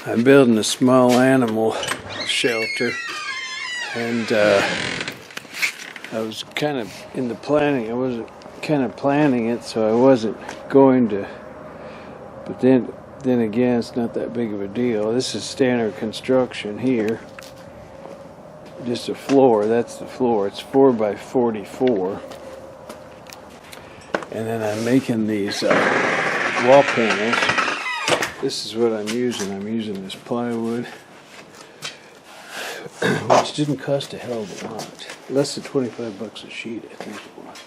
I'm building a small animal shelter, and I was kind of in the planning. I wasn't kind of planning it, so I wasn't going to. But then again, it's not that big of a deal. This is standard construction here. Just a floor. That's the floor. It's 4 by 44, and then I'm making these wall panels. This is what I'm using. I'm using this plywood, which didn't cost a hell of a lot. Less than 25 bucks a sheet, I think it was.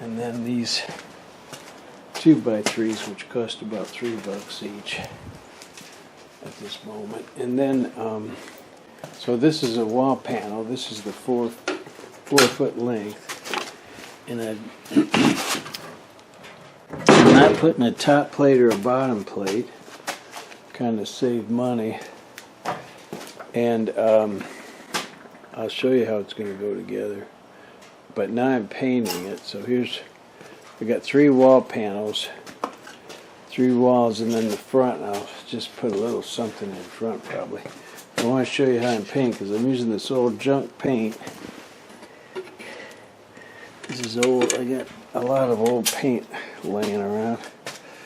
And then these 2 by 3s, which cost about $3 each at this moment. And then, so this is a wall panel. This is the 4 foot length. And I'm not putting a top plate or a bottom plate. Kind of save money. And I'll show you how it's going to go together. But now I'm painting it. So I got 3 wall panels, 3 walls, and then the front. I'll just put a little something in front probably. I want to show you how I'm painting because I'm using this old junk paint. This is old. I got a lot of old paint laying around.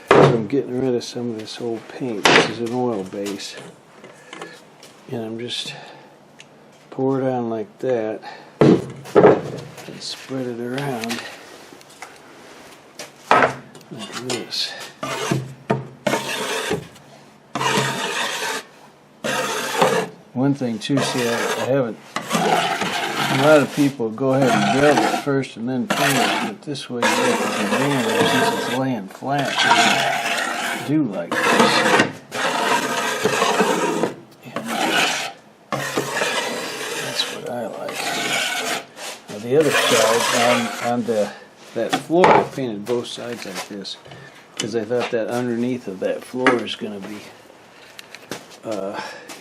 So I'm getting rid of some of this old paint. This is an oil base. And I'm just pour it on like that and spread it around like this. One thing too, see, I haven't. A lot of people go ahead and build it first and then paint it, but this way you get the advantage since it's laying flat. Do like this. I like. Now the other side, on that floor, I painted both sides like this because I thought that underneath of that floor is going to be,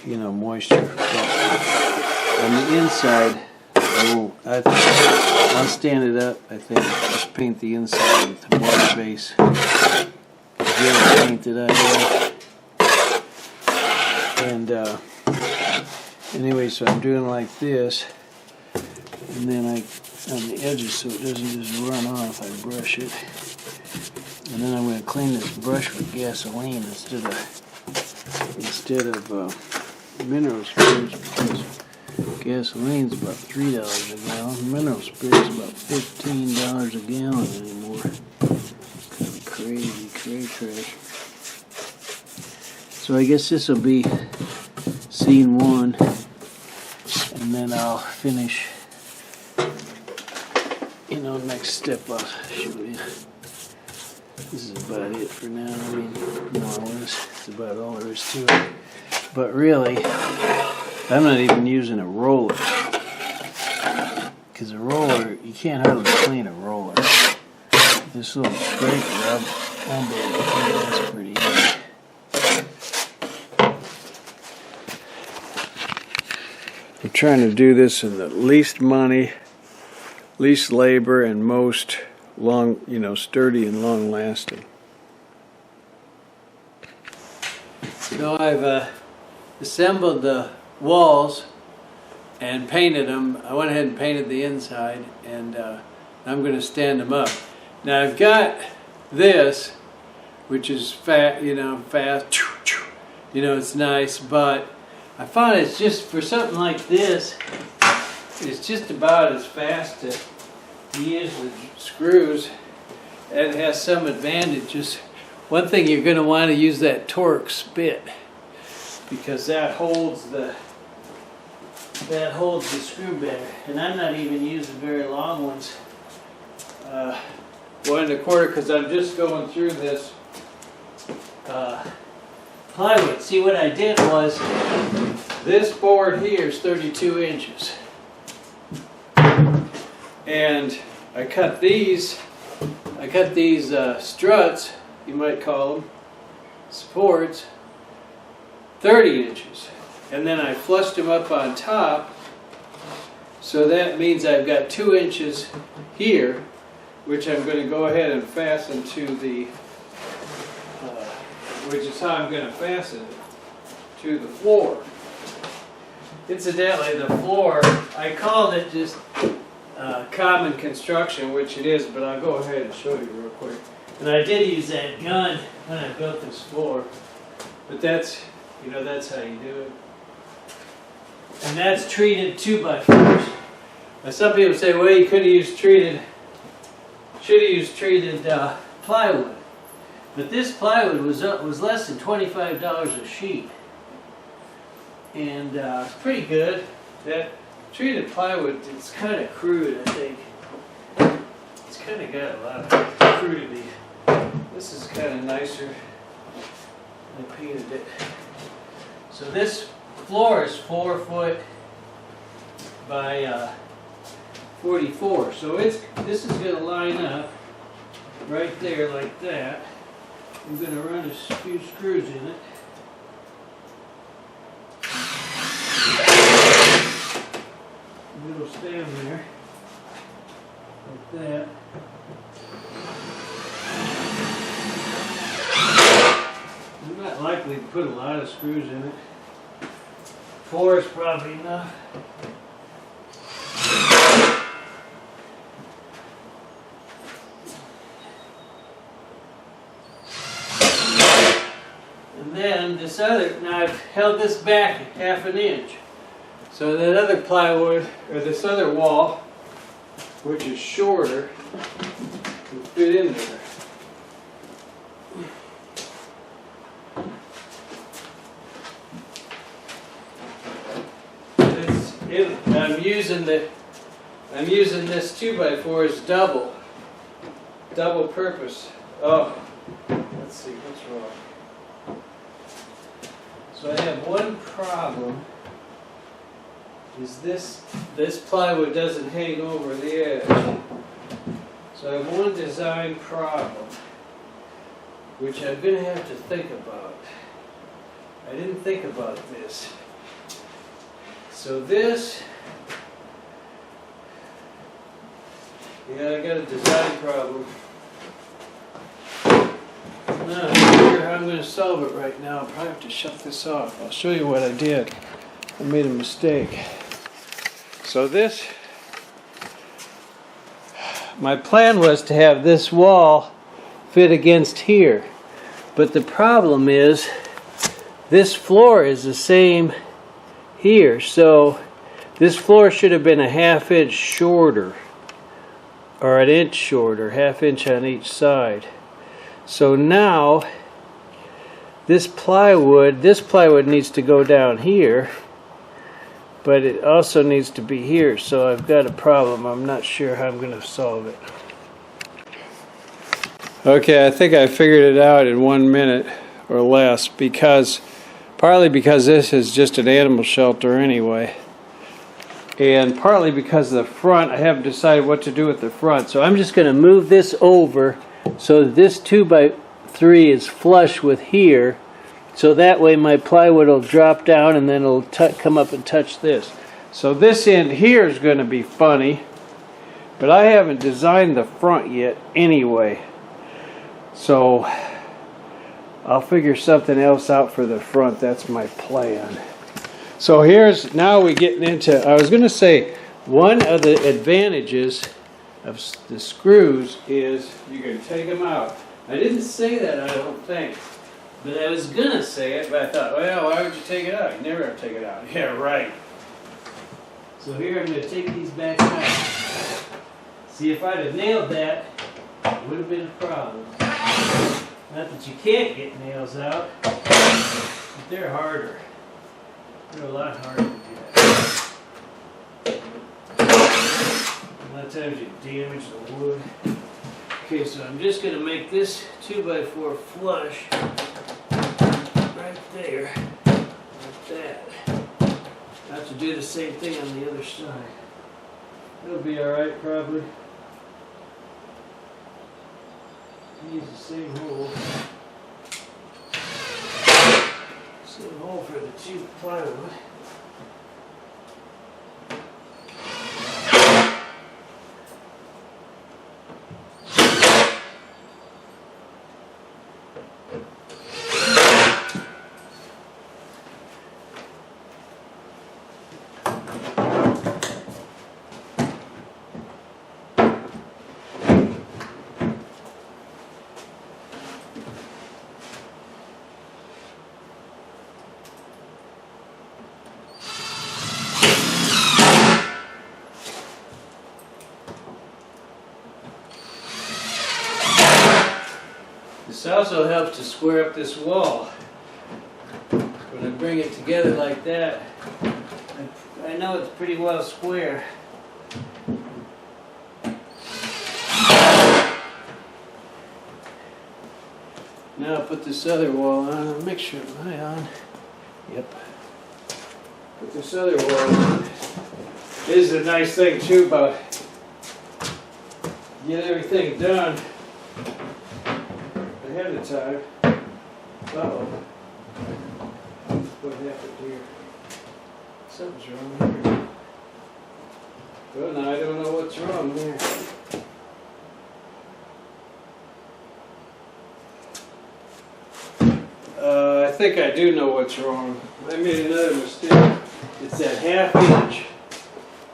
moisture. But on the inside, I'll stand it up. I think just paint the inside with the water base. Gel painted out here. And anyway, so I'm doing like this, and then on the edges so it doesn't just run off, I brush it. And then I'm going to clean this brush with gasoline instead of mineral spirits, because gasoline's about $3 a gallon. Mineral spirits about $15 a gallon anymore. Kind of crazy trash. So I guess this will be scene 1, and then I'll finish, next step I'll show you. This is about it for now. I mean, more or less, it's about all there is to it. But really, I'm not even using a roller, because a roller, you can't hardly clean a roller. This little scraper, I'll be able to clean this pretty easy. I'm trying to do this in the least money, least labor, and most sturdy and long lasting. So I've assembled the walls and painted them. I went ahead and painted the inside, and I'm going to stand them up. Now I've got this, which is fast, it's nice, but I found it's just, for something like this, it's just about as fast to use the screws. It has some advantages. One thing, you're going to want to use that Torx bit, because that holds the screw better. And I'm not even using very long ones. 1 1/4, because I'm just going through this plywood. See, what I did was, this board here is 32 inches. And I cut these struts, you might call them, supports, 30 inches. And then I flushed them up on top, so that means I've got 2 inches here, which I'm going to go ahead and fasten to the, which is how I'm going to fasten it. to the floor. Incidentally, the floor, I called it just common construction, which it is, but I'll go ahead and show you real quick. And I did use that gun when I built this floor, but that's, you know, that's how you do it. And that's treated 2x4s. Now some people say, well, you could have used treated, should have used treated plywood. But this plywood was less than $25 a sheet. And it's pretty good. That treated plywood, it's kind of crude, I think. It's kind of got a lot of crudity. This is kind of nicer. I painted it. So this floor is 4 foot by 44. So this is going to line up right there like that. I'm going to run a few screws in it. It'll stand there like that. I'm not likely to put a lot of screws in it. 4 is probably enough. And then this other, now I've held this back 1/2 inch. So that other plywood, or this other wall, which is shorter, can fit in there. I'm using this 2x4 as double purpose. Oh, let's see, what's wrong? So I have one problem. Is this plywood doesn't hang over the edge. So I have one design problem, which I'm going to have to think about. I didn't think about this. So this, yeah, I got a design problem. I'm not sure how I'm going to solve it right now. I'll probably have to shut this off. I'll show you what I did. I made a mistake. So this, my plan was to have this wall fit against here. But the problem is, this floor is the same here. So this floor should have been a 1/2 inch shorter, or 1 inch shorter, 1/2 inch on each side. So now this plywood needs to go down here, but it also needs to be here. So I've got a problem. I'm not sure how I'm going to solve it. Okay, I think I figured it out in 1 minute or less, partly because this is just an animal shelter anyway, and partly because of the front. I haven't decided what to do with the front, so I'm just going to move this over so that this 2x3 is flush with here, so that way my plywood will drop down and then it'll come up and touch this. So this end here is going to be funny, but I haven't designed the front yet anyway, so I'll figure something else out for the front. That's my plan. So now we're getting into, I was going to say, one of the advantages of the screws is you can take them out. I didn't say that, I don't think. But I was going to say it, but I thought, well, why would you take it out? You never have to take it out. Yeah, right. So here I'm going to take these back out. See, if I'd have nailed that, it would have been a problem. Not that you can't get nails out, but they're harder. They're a lot harder to get. A lot of times you damage the wood. Okay, so I'm just going to make this 2x4 flush right there, like that. I have to do the same thing on the other side. It'll be alright, probably. Use the same hole. Same hole for the 2 plywood. also helps to square up this wall. When I bring it together like that, I know it's pretty well square. Now I'll put this other wall on. I'll make sure, am I on? Yep. Put this other wall on. This is a nice thing too about get everything done ahead of time. Uh-oh. What happened here? Something's wrong here. Well, now I don't know what's wrong there. I think I do know what's wrong. I made another mistake. It's that ½ inch.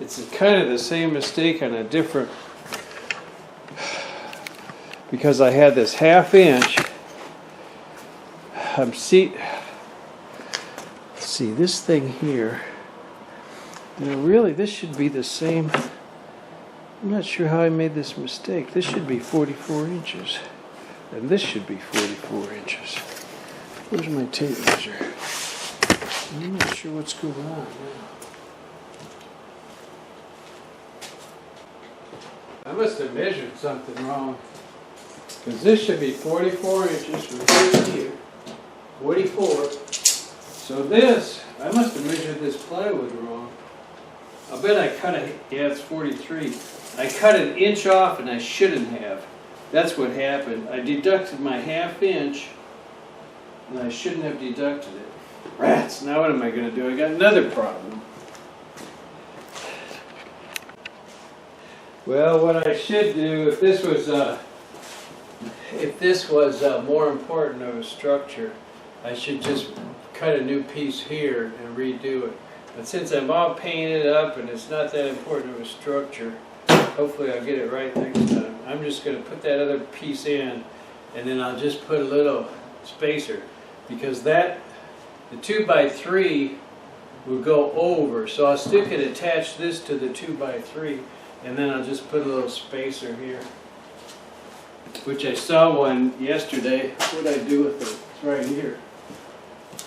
It's kind of the same mistake on a different, because I had this ½ inch. See this thing here. Now really this should be the same. I'm not sure how I made this mistake. This should be 44 inches. And this should be 44 inches. Where's my tape measure? I'm not sure what's going on now. I must have measured something wrong. Because this should be 44 inches from here to here. 44. So this, I must have measured this plywood wrong. I bet I cut it, yeah, it's 43. I cut an inch off and I shouldn't have. That's what happened. I deducted my ½ inch and I shouldn't have deducted it. Rats, now what am I going to do? I got another problem. Well, what I should do, if this was more important of a structure, I should just cut a new piece here and redo it. But since I'm all painted up and it's not that important of a structure, hopefully I'll get it right next time. I'm just going to put that other piece in and then I'll just put a little spacer, because the 2x3 will go over, so I'll still can attach this to the 2x3 and then I'll just put a little spacer here, which I saw one yesterday. What did I do with it? It's right here.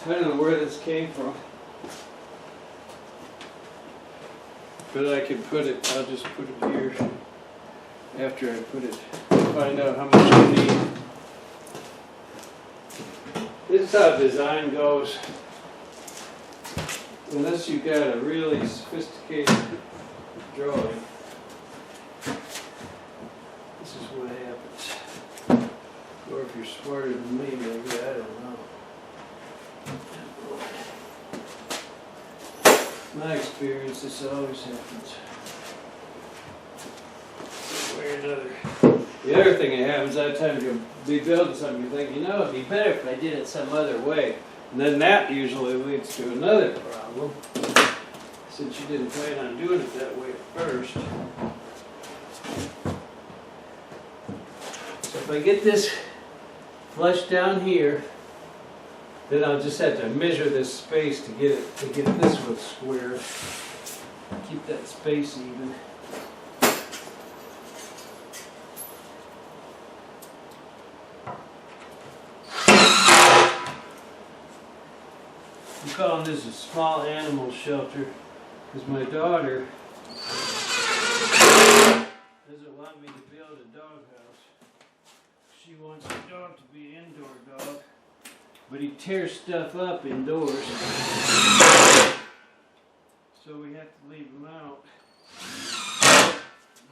I don't know where this came from, but I can put it, I'll just put it here after I put it, find out how much I need. This is how design goes. Unless you've got a really sophisticated drawing, this is what happens. Or if you're smarter than me, maybe, I don't know. My experience, this always happens. One way or another. The other thing that happens, that time you'll be building something, you think, you know, it'd be better if I did it some other way. And then that usually leads to another problem, since you didn't plan on doing it that way at first. So if I get this flush down here, then I'll just have to measure this space to get this one square. Keep that space even. I'm calling this a small animal shelter because my daughter doesn't want me to build a doghouse. She wants the dog to be an indoor dog, but he tears stuff up indoors, so we have to leave him out. I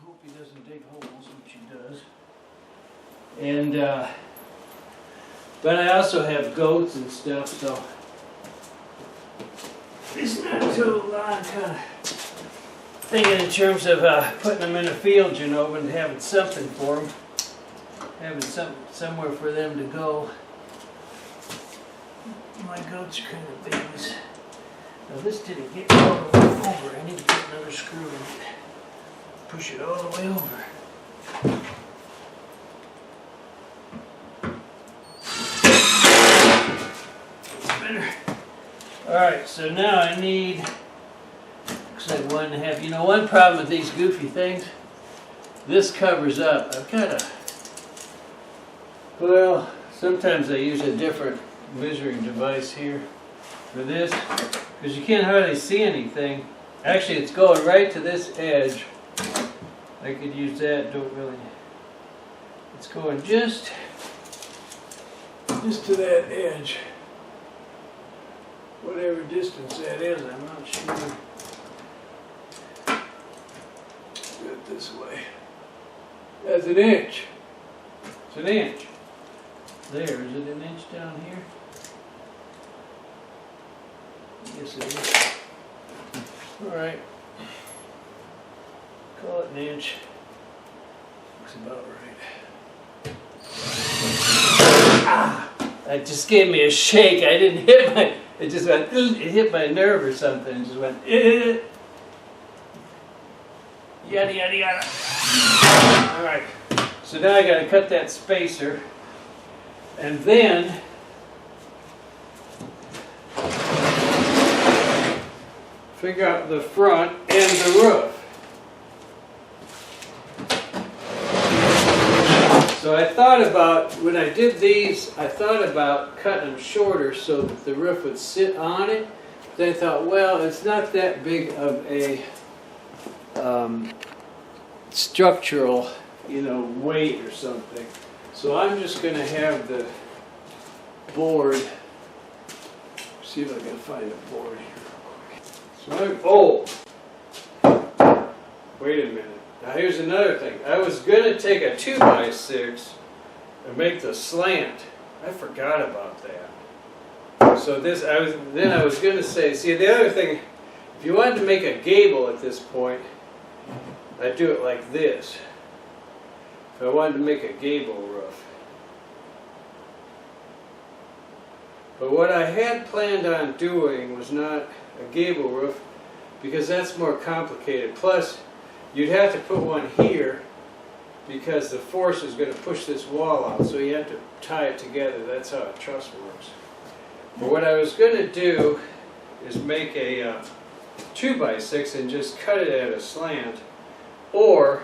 hope he doesn't dig holes, which he does. And but I also have goats and stuff, so it's not too long, kind of thinking in terms of putting them in a field, you know, and having something for them, having somewhere for them to go. My goats are kind of babies. Now this didn't get all the way over. I need to get another screw in it. Push it all the way over. It's better. Alright, so now I need, looks like 1.5. You know, one problem with these goofy things, this covers up. I've got a, well, Sometimes I use a different measuring device here for this, because you can't hardly see anything. Actually, it's going right to this edge. I could use that, don't really. It's going just to that edge. Whatever distance that is, I'm not sure. Do it this way. That's an inch. It's an inch. There, is it an inch down here? Yes, it is. All right. Call it an inch. Looks about right. Ah! That just gave me a shake. I didn't hit my. It just went. It hit my nerve or something. It just went. Yada yada yada. All right. So now I got to cut that spacer, and then figure out the front and the roof. So I thought about, when I did these, I thought about cutting them shorter so that the roof would sit on it. Then I thought, well, it's not that big of a structural, weight or something. So I'm just going to have the board, see if I can find a board here. So wait a minute. Now here's another thing. I was going to take a 2x6 and make the slant. I forgot about that. So I was going to say, see, the other thing, if you wanted to make a gable at this point, I'd do it like this. If I wanted to make a gable roof. But what I had planned on doing was not a gable roof, because that's more complicated. Plus, you'd have to put one here because the force is going to push this wall out, so you have to tie it together. That's how a truss works. But what I was going to do is make a 2x6 and just cut it at a slant, or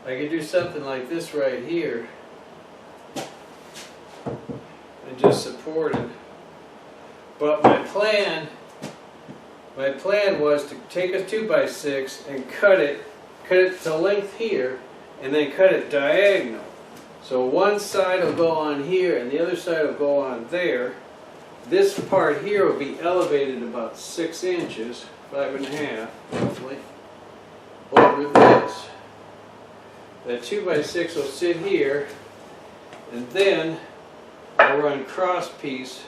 I could do something like this right here and just support it. But my plan was to take a 2x6 and cut it to length here, and then cut it diagonal. So one side will go on here and the other side will go on there. This part here will be elevated about 6 inches, 5.5 roughly, over this. That 2x6 will sit here, and then I'll run cross piece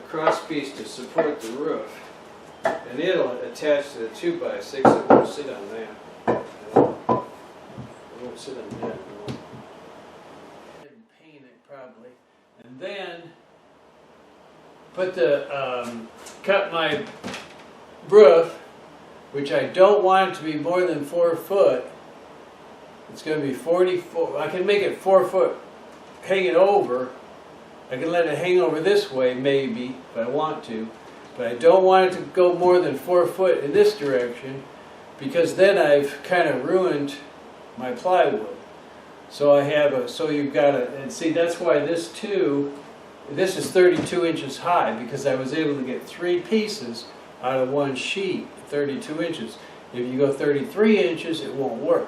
to support the roof. And it'll attach to the 2x6. It won't sit on that. It won't sit on that. No. And paint it probably. And then cut my roof, which I don't want it to be more than 4 foot. It's going to be 44. I can make it 4 foot, hang it over. I can let it hang over this way, maybe, if I want to. But I don't want it to go more than 4 foot in this direction, because then I've kind of ruined my plywood. So you've got to, and see, that's why this is 32 inches high, because I was able to get 3 pieces out of one sheet, 32 inches. If you go 33 inches, it won't work.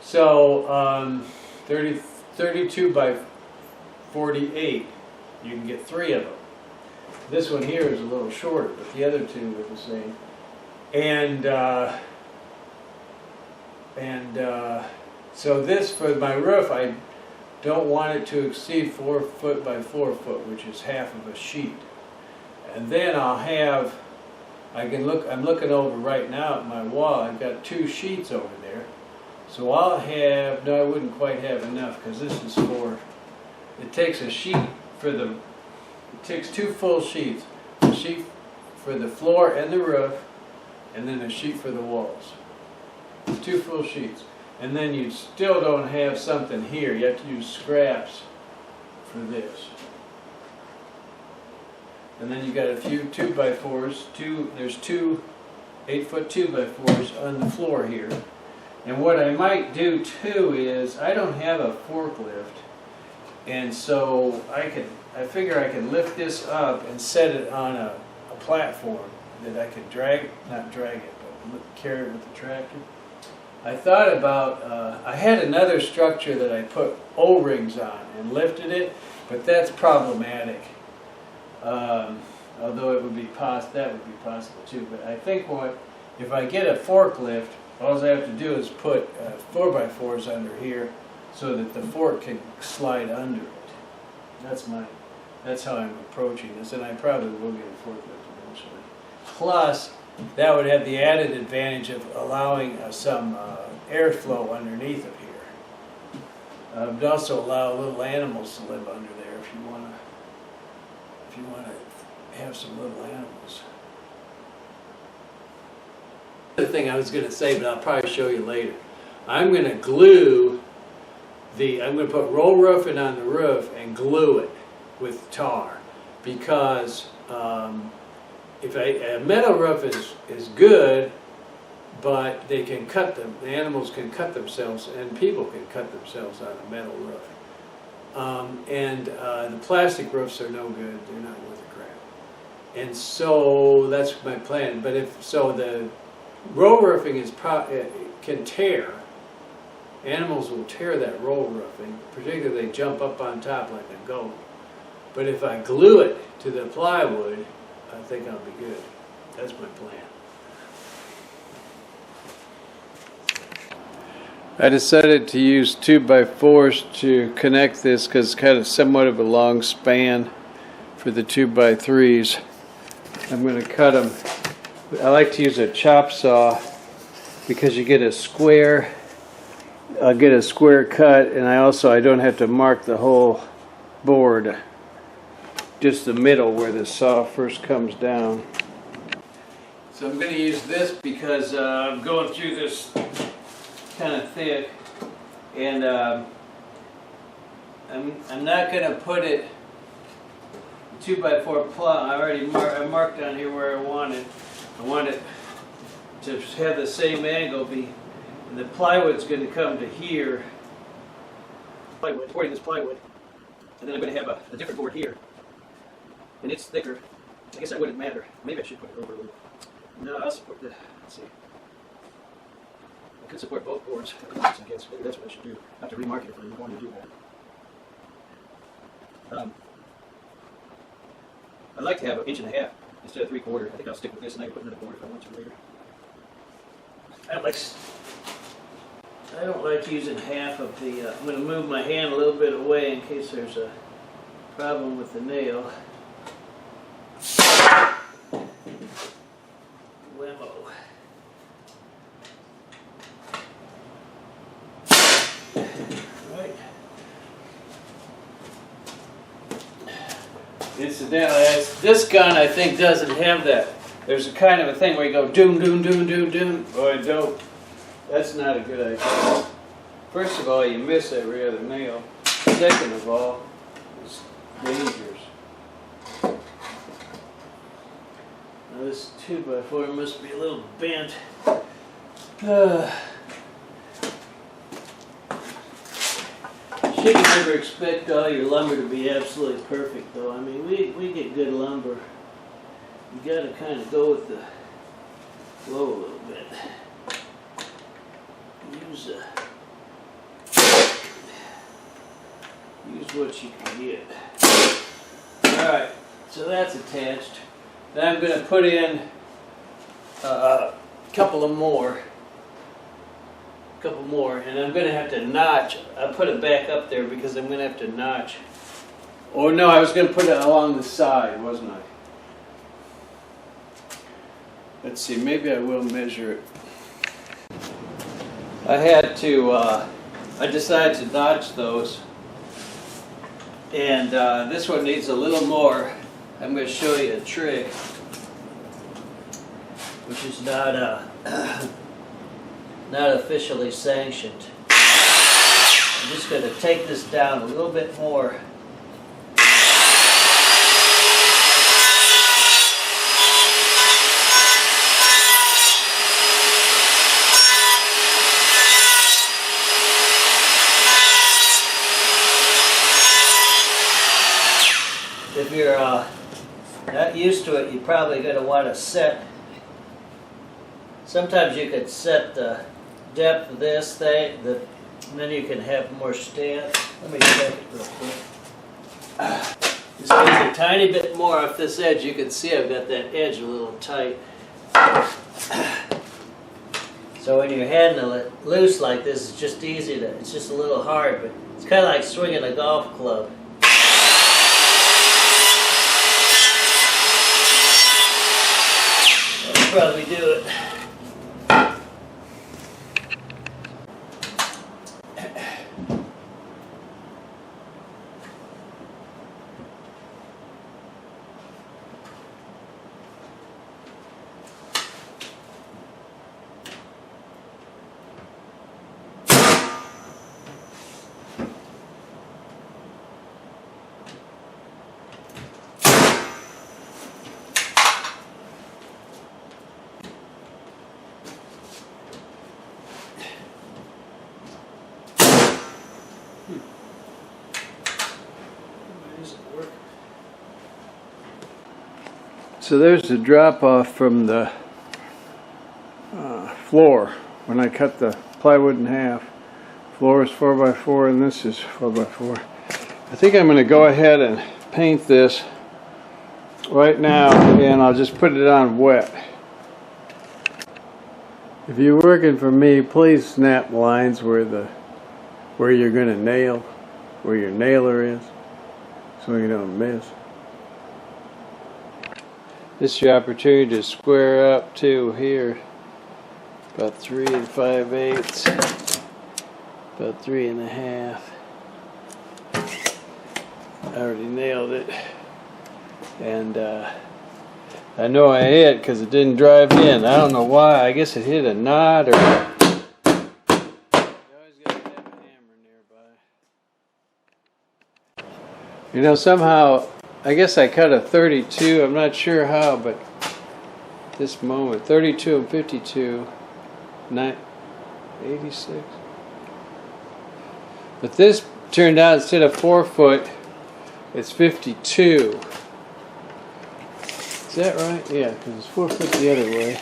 So 32 by 48, you can get 3 of them. This one here is a little shorter, but the other two are the same. So this, for my roof, I don't want it to exceed 4 foot by 4 foot, which is half of a sheet. And then I'm looking over right now at my wall. I've got 2 sheets over there. So I'll have, no, I wouldn't quite have enough, because this is it takes a sheet it takes 2 full sheets. A sheet for the floor and the roof, and then a sheet for the walls. 2 full sheets. And then you still don't have something here. You have to use scraps for this. And then you got a few 2x4s. There's 2 8-foot 2x4s on the floor here. And what I might do too is, I don't have a forklift, and so I figure I can lift this up and set it on a platform that I could not drag it, but carry it with the tractor. I thought about, I had another structure that I put O-rings on and lifted it, but that's problematic. Although it would be that would be possible too. But I think if I get a forklift, all I have to do is put 4x4s under here so that the fork can slide under it. That's how I'm approaching this, and I probably will get a forklift eventually. Plus, that would have the added advantage of allowing some airflow underneath of here. It would also allow little animals to live under there if you want to have some little animals. The other thing I was going to say, but I'll probably show you later. I'm going to put roll roofing on the roof and glue it with tar, because if a metal roof is good, but the animals can cut themselves, and people can cut themselves on a metal roof. The plastic roofs are no good; they're not worth a crap. And so that's my plan. But the roll roofing can tear. Animals will tear that roll roofing, particularly if they jump up on top like a goat. But if I glue it to the plywood, I think I'll be good. That's my plan. I decided to use 2x4s to connect this because it's kind of somewhat of a long span for the 2x3s. I'm going to cut them. I like to use a chop saw because you get a square. I'll get a square cut, and I don't have to mark the whole board, just the middle where the saw first comes down. So I'm going to use this because I'm going through this kind of thick, and I'm not going to put it 2x4 plot. I marked down here where I want it. I want it to have the same angle, and the plywood's going to come to here. Plywood, supporting this plywood, and then I'm going to have a different board here, and it's thicker. I guess that wouldn't matter. Maybe I should put it over a little. No, I'll support the. Let's see. I could support both boards. I guess maybe that's what I should do. I have to remark it if I want to do that. I'd like to have 1.5 inches instead of 3/4. I think I'll stick with this, and I can put another board if I want to later. I don't like using half of the. I'm going to move my hand a little bit away in case there's a problem with the nail. Whammo. Right. Incidentally, this gun I think doesn't have that. There's a kind of a thing where you go doom, doom, doom, doom, doom. Boy, don't. That's not a good idea. First of all, you miss every other nail. Second of all, it's dangerous. Now this 2x4 must be a little bent. You should never expect all your lumber to be absolutely perfect, though. I mean, we get good lumber. You got to kind of go with the flow a little bit. Use what you can get. Alright, so that's attached. Then I'm going to put in a couple more, and I'm going to have to notch. I'll put it back up there because I'm going to have to notch. Or no, I was going to put it along the side, wasn't I? Let's see, maybe I will measure it. I decided to notch those, and this one needs a little more. I'm going to show you a trick, which is not officially sanctioned. I'm just going to take this down a little bit more. if you're not used to it, you're probably going to want to set. Sometimes you could set the depth of this thing, and then you can have more stance. Let me check it real quick. Just use a tiny bit more off this edge. You can see I've got that edge a little tight. So when you handle it loose like this, it's just easy to, it's just a little hard, but it's kind of like swinging a golf club. That'll probably do it. So there's the drop off from the floor when I cut the plywood in half. Floor is 4x4 and this is 4x4. I think I'm going to go ahead and paint this right now, and I'll just put it on wet. If you're working for me, please snap lines where you're going to nail, where your nailer is, so you don't miss. This is your opportunity to square up too here. About 3 5/8, about 3 1/2. I already nailed it, and I know I hit because it didn't drive in. I don't know why. I guess it hit a knot or. You always got to have a hammer nearby. You know, somehow. I guess I cut a 32, I'm not sure how, but this moment, 32 and 52, 86. But this turned out, instead of 4 foot, it's 52. Is that right? Yeah, because it's 4 foot the other way.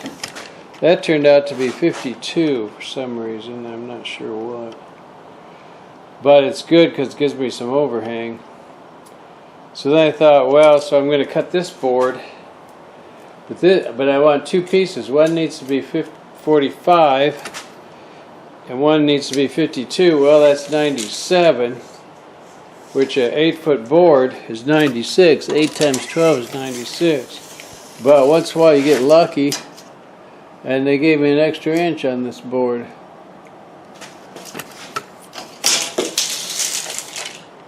That turned out to be 52 for some reason, I'm not sure what. But it's good because it gives me some overhang. So then I thought, well, so I'm going to cut this board, but I want 2 pieces. One needs to be 45, and one needs to be 52. Well, that's 97, which an 8-foot board is 96. 8 times 12 is 96. But once in a while you get lucky, and they gave me an extra inch on this board.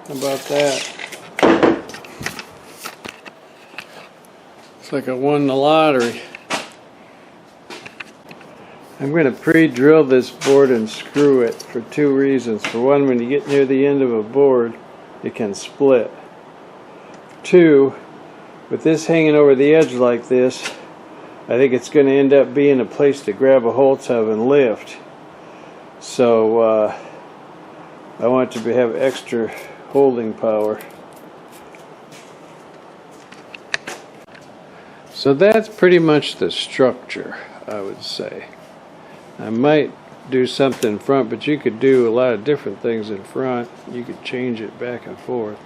How about that? Like I won the lottery. I'm going to pre-drill this board and screw it for 2 reasons. For one, when you get near the end of a board, it can split. 2, with this hanging over the edge like this, I think it's going to end up being a place to grab a hold of and lift. So I want to have extra holding power. So that's pretty much the structure, I would say. I might do something in front, but you could do a lot of different things in front. You could change it back and forth.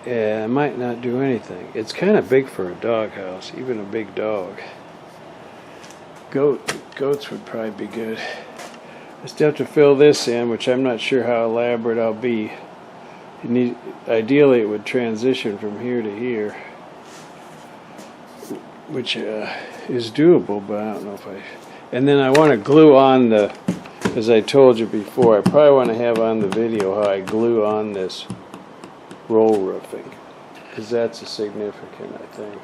Yeah, I might not do anything. It's kind of big for a dog house, even a big dog. Goats would probably be good. I still have to fill this in, which I'm not sure how elaborate I'll be. Ideally, it would transition from here to here, which is doable, but I don't know if I... And then I want to glue on the, as I told you before, I probably want to have on the video how I glue on this roll roofing, because that's a significant, I think.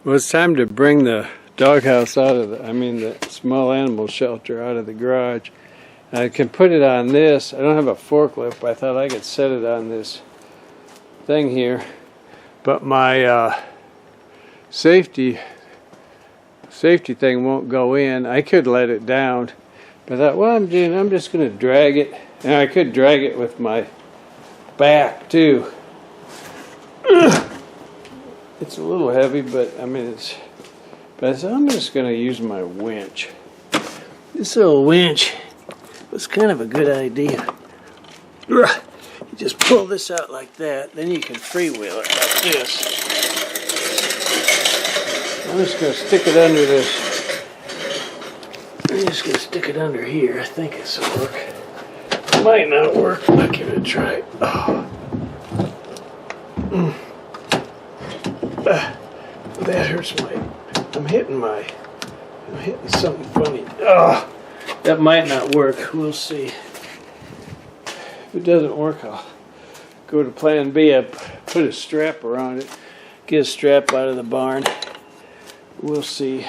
Well, it's time to bring the doghouse out of the small animal shelter out of the garage. And I can put it on this. I don't have a forklift, but I thought I could set it on this thing here. But my safety thing won't go in. I could let it down, but I thought, well, I'm just going to drag it, and I could drag it with my back too. It's a little heavy, but I mean but I'm just going to use my winch. This little winch was kind of a good idea. You just pull this out like that, then you can freewheel it like this. I'm just going to stick it under this. I'm just gonna stick it under here. I think this will work. Might not work. I'll give it a try. Oh. That hurts my. I'm hitting something funny. Oh, that might not work. We'll see. If it doesn't work, I'll go to plan B. I put a strap around it. Get a strap out of the barn. We'll see.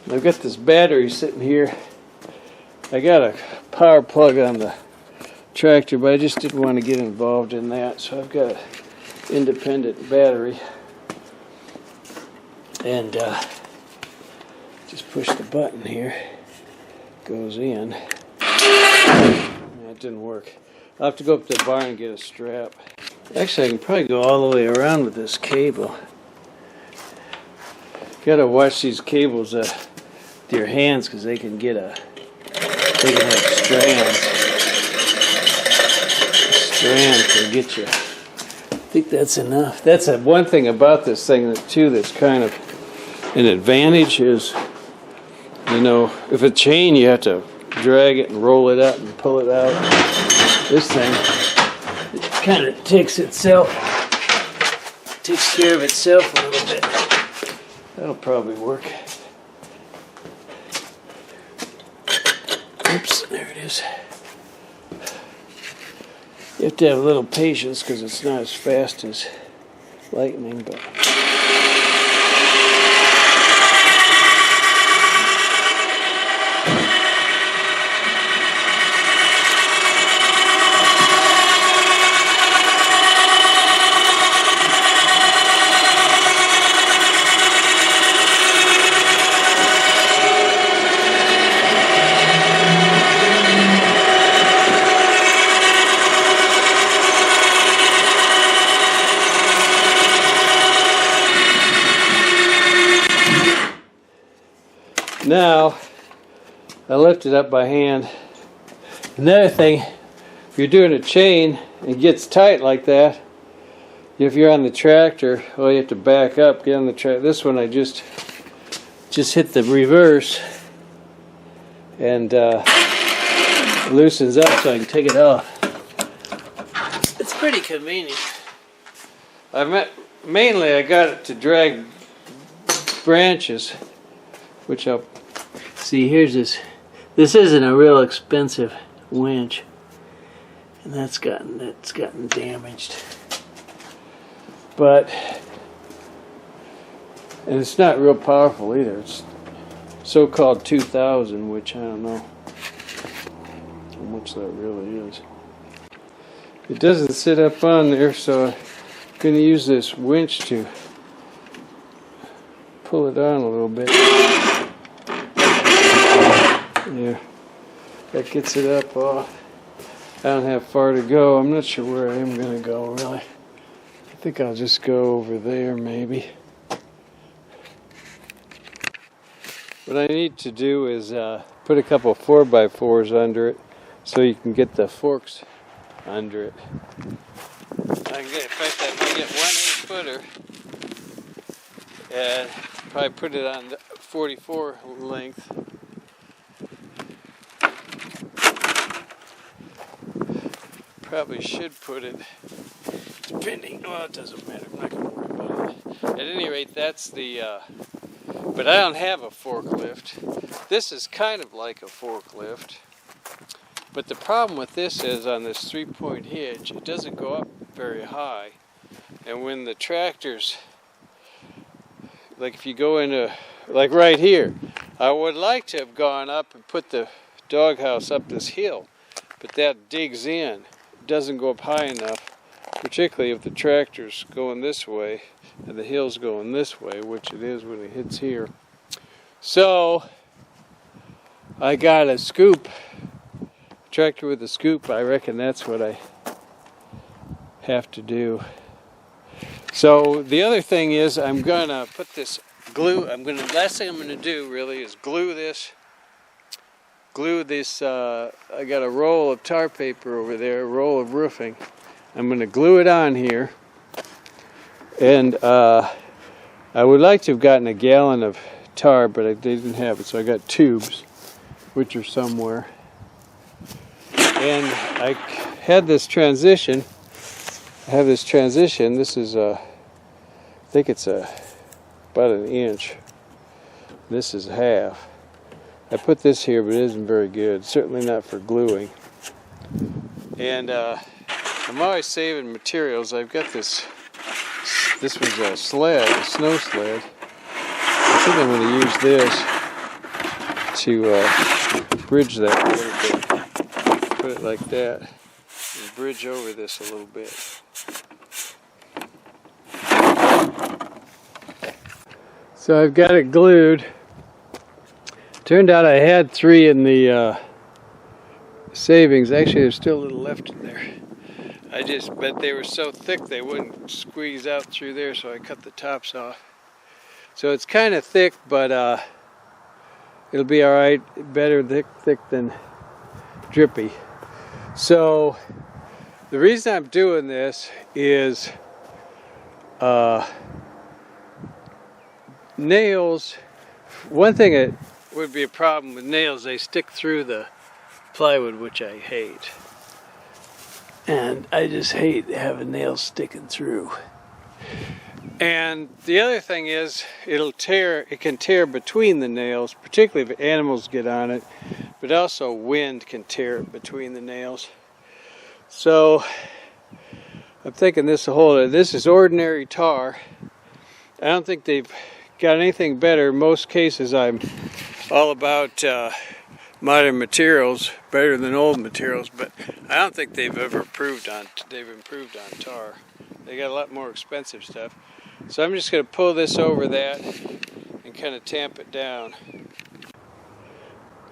I've got this battery sitting here. I got a power plug on the tractor, but I just didn't want to get involved in that, so I've got an independent battery. And just push the button here. Goes in. That didn't work. I'll have to go up to the barn and get a strap. Actually, I can probably go all the way around with this cable. Got to watch these cables with your hands, because they can have strands. A strand can get you. I think that's enough. That's one thing about this thing too that's kind of an advantage is, you know, if a chain you have to drag it and roll it up and pull it out. This thing, It kind of takes care of itself a little bit. that'll probably work. Oops, there it is. You have to have a little patience because it's not as fast as lightning, but Now, I lift it up by hand. Another thing, if you're doing a chain and it gets tight like that, if you're on the tractor, well, you have to back up, get on the tractor. This one I just hit the reverse and loosens up so I can take it off. it's pretty convenient. Mainly I got it to drag branches, which I'll See, here's this. This isn't a real expensive winch, and that's gotten damaged. and it's not real powerful either. It's so-called 2000, which I don't know how much that really is. It doesn't sit up on there, so I'm going to use this winch to pull it on a little bit. There, that gets it up off. I don't have far to go. I'm not sure where I am going to go, really. I think I'll just go over there, maybe. What I need to do is put a couple 4x4s under it so you can get the forks under it. In fact, I can get one 8-footer and probably put it on the 44 length. Probably should put it, depending, well, it doesn't matter, I'm not going to worry about it. At any rate, that's the, but I don't have a forklift. This is kind of like a forklift, but the problem with this is on this 3-point hitch, it doesn't go up very high, and when the tractors, like if you go into, like right here, I would like to have gone up and put the doghouse up this hill, but that digs in. Doesn't go up high enough, particularly if the tractor's going this way and the hill's going this way, which it is when it hits here. So I got a scoop, tractor with a scoop. I reckon that's what I have to do. So the other thing is I'm gonna put this glue, last thing I'm gonna do really is glue this, I got a roll of tar paper over there, a roll of roofing. I'm gonna glue it on here, and I would like to have gotten a gallon of tar, but I didn't have it, so I got tubes, which are somewhere. And I had this transition. This is I think it's about an inch. This is half. I put this here, but it isn't very good. Certainly not for gluing. And I'm always saving materials. I've got this. This was a sled, a snow sled. I think I'm going to use this to bridge that a little bit. Put it like that and bridge over this a little bit. So I've got it glued. Turned out I had 3 in the savings. Actually, there's still a little left in there. But they were so thick they wouldn't squeeze out through there, so I cut the tops off. So it's kind of thick, but it'll be all right. Better thick than drippy. So the reason I'm doing this is nails. One thing that would be a problem with nails, they stick through the plywood, which I hate. And I just hate having nails sticking through. And the other thing is, it can tear between the nails, particularly if animals get on it, but also wind can tear it between the nails. So I'm thinking this will hold it. This is ordinary tar. I don't think they've got anything better. In most cases, I'm all about modern materials, better than old materials, but I don't think they've improved on tar. They got a lot more expensive stuff. So I'm just going to pull this over that and kind of tamp it down.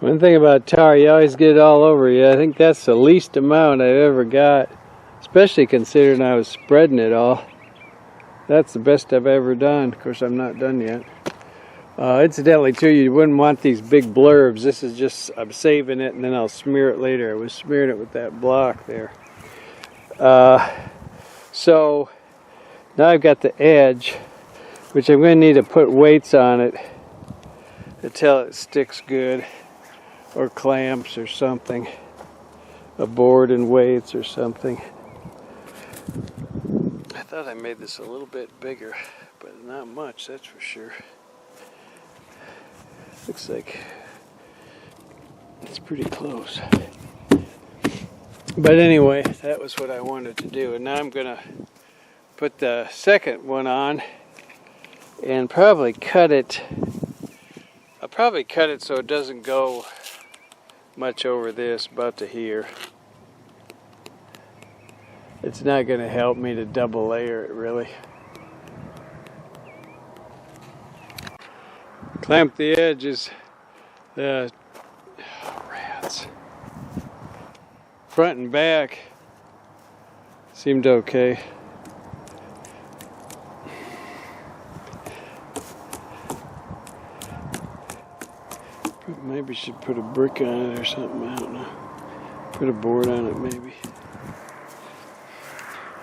One thing about tar, you always get it all over you. I think that's the least amount I've ever got, especially considering I was spreading it all. That's the best I've ever done. Of course, I'm not done yet. Incidentally, too, you wouldn't want these big blurbs. This is just, I'm saving it and then I'll smear it later. I was smearing it with that block there. So now I've got the edge, which I'm going to need to put weights on it until it sticks good, or clamps or something, a board and weights or something. I thought I made this a little bit bigger, but not much, that's for sure. Looks like it's pretty close. But anyway, that was what I wanted to do. And now I'm going to put the second one on and probably cut it. I'll probably cut it so it doesn't go much over this, about to here. It's not going to help me to double layer it, really. Clamp the edges. Rats. Front and back seemed okay. Maybe should put a brick on it or something, I don't know. Put a board on it maybe.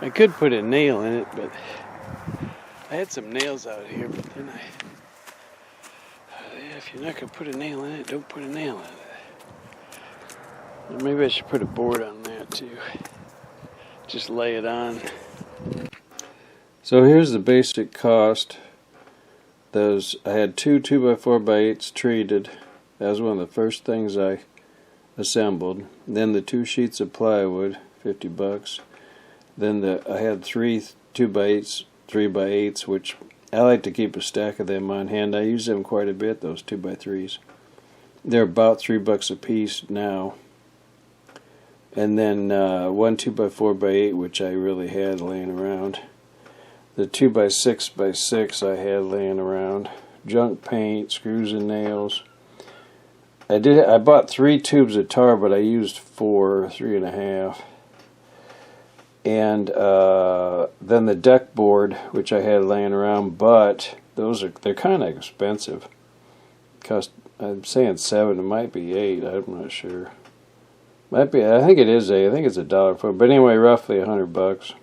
I could put a nail in it, but I had some nails out here, but then if you're not going to put a nail in it, don't put a nail in it. And maybe I should put a board on that too. Just lay it on. So here's the basic cost. I had 2 2x4x8s treated. That was one of the first things I assembled. Then the 2 sheets of plywood, $50. Then I had 3 2x8s, 3x8s, which I like to keep a stack of them on hand. I use them quite a bit, those 2x3s. They're about $3 a piece now. And then 1 2x4x8, which I really had laying around. The 2x6x6 I had laying around. Junk paint, screws and nails. I bought 3 tubes of tar, but I used 4, 3.5. and then the deck board, which I had laying around, but they're kind of expensive. I'm saying 7, it might be 8. I'm not sure. Might be. I think it is 8. I think it's $1 foot. But anyway, roughly $100.